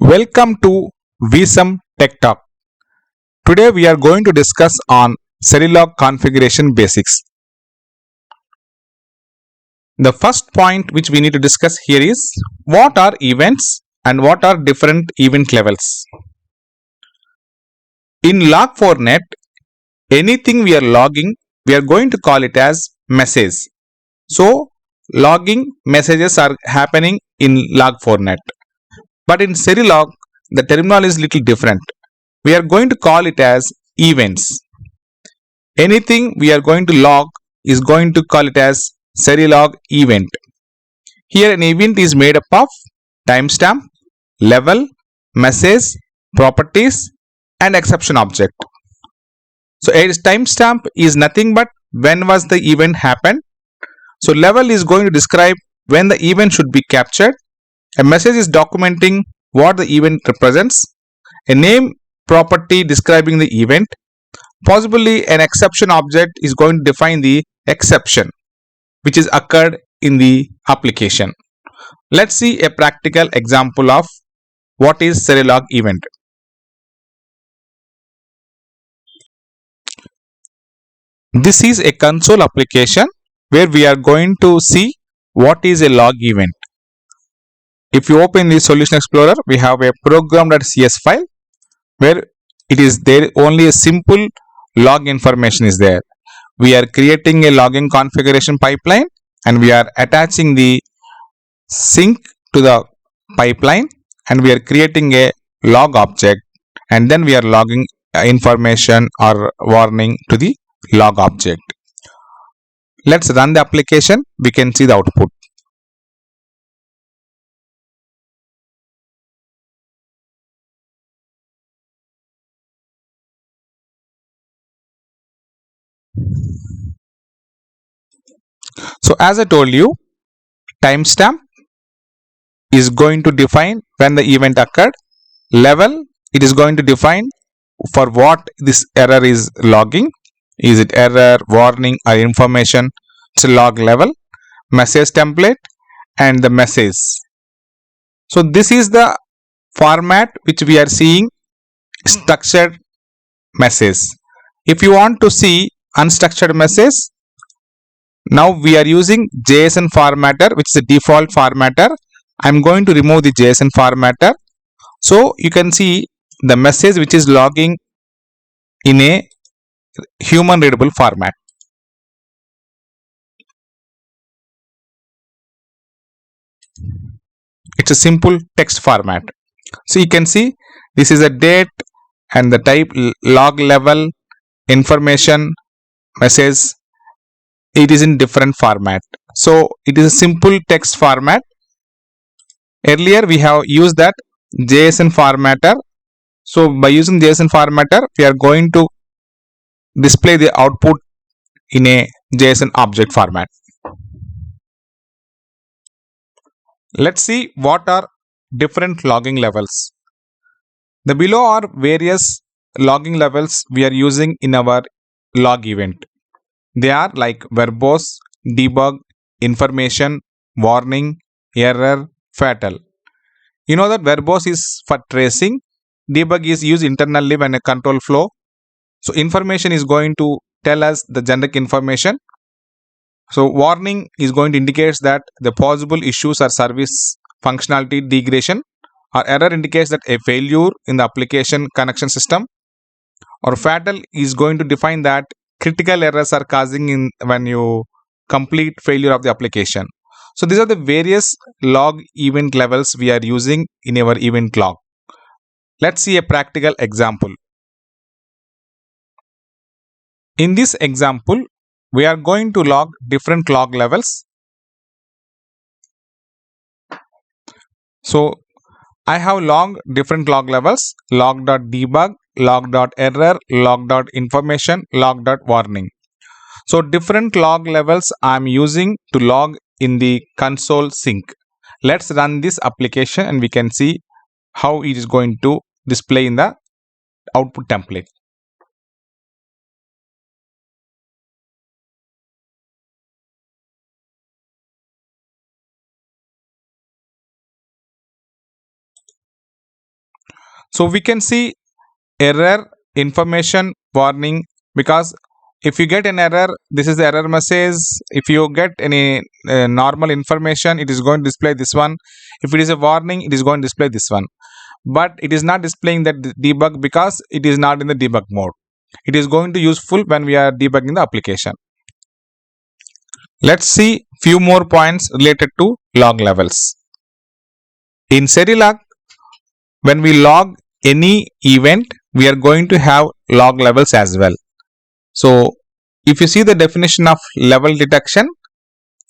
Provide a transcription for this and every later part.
Welcome to VSM Tech Talk. Today we are going to discuss on Serilog configuration basics. The first point which we need to discuss here is what are events and what are different event levels. In Log4net, anything we are logging, we are going to call it as message. So logging messages are happening in Log4net. But in Serilog, the terminology is little different. We are going to call it as events. Anything we are going to log is going to call it as Serilog event. Here an event is made up of timestamp, level, message, properties and exception object. So a timestamp is nothing but when was the event happened. So level is going to describe when the event should be captured. A message is documenting what the event represents. A name property describing the event. Possibly an exception object is going to define the exception which is occurred in the application. Let's see a practical example of what is Serilog event. This is a console application where we are going to see what is a log event. If you open the Solution Explorer, we have a program.cs file where it is there only a simple log information is there. We are creating a logging configuration pipeline and we are attaching the sync to the pipeline and we are creating a log object and then we are logging information or warning to the log object. Let's run the application. We can see the output. So as I told you, timestamp is going to define when the event occurred. Level, it is going to define for what this error is logging. Is it error, warning or information? It's a log level. Message template and the message. So this is the format which we are seeing structured message. If you want to see unstructured message, now we are using JSON formatter which is the default formatter. I'm going to remove the JSON formatter. So you can see the message which is logging in a human readable format. It's a simple text format. So you can see this is a date and the type log level information message. It is in different format. So it is a simple text format. Earlier we have used that JSON formatter. So by using JSON formatter, we are going to display the output in a JSON object format. Let's see what are different logging levels. The below are various logging levels we are using in our log event. They are like verbose, debug, information, warning, error, fatal. You know that verbose is for tracing, debug is used internally when a control flow. So information is going to tell us the generic information. So warning is going to indicate that the possible issues are service functionality degradation, or error indicates that a failure in the application connection system, or fatal is going to define that critical errors are causing in when you complete failure of the application. So these are the various log event levels we are using in our event log. Let's see a practical example. In this example, we are going to log different log levels. So I have logged different log levels: log.debug, log.error, log.information, log.warning. So different log levels I am using to log in the console sync. Let's run this application and we can see how it is going to display in the output template. So we can see error, information, warning, because if you get an error, this is the error message. If you get any normal information, it is going to display this one. If it is a warning, it is going to display this one. But it is not displaying that debug because it is not in the debug mode. It is going to useful when we are debugging the application. Let's see few more points related to log levels. In Serilog, when we log any event, we are going to have log levels as well. So if you see the definition of level detection,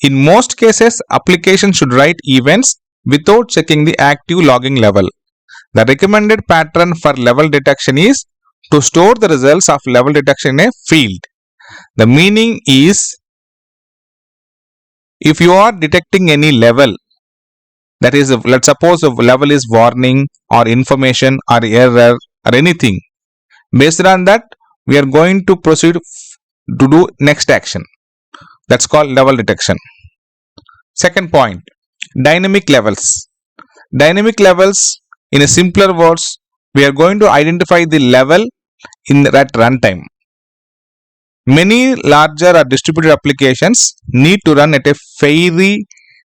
in most cases, application should write events without checking the active logging level. The recommended pattern for level detection is to store the results of level detection in a field. The meaning is, if you are detecting any level, that is, let's suppose the level is warning or information or error or anything, based on that we are going to proceed to do next action. That's called level detection. Second point, dynamic levels. Dynamic levels, in a simpler words, we are going to identify the level in that runtime. Many larger or distributed applications need to run at a fairly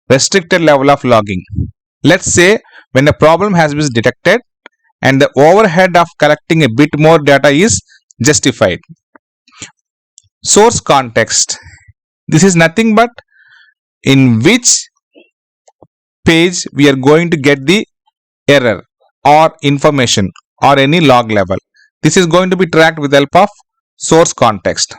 restricted level of logging. Let's say when a problem has been detected and the overhead of collecting a bit more data is justified. Source context. This is nothing but in which page we are going to get the error or information or any log level. This is going to be tracked with the help of source context.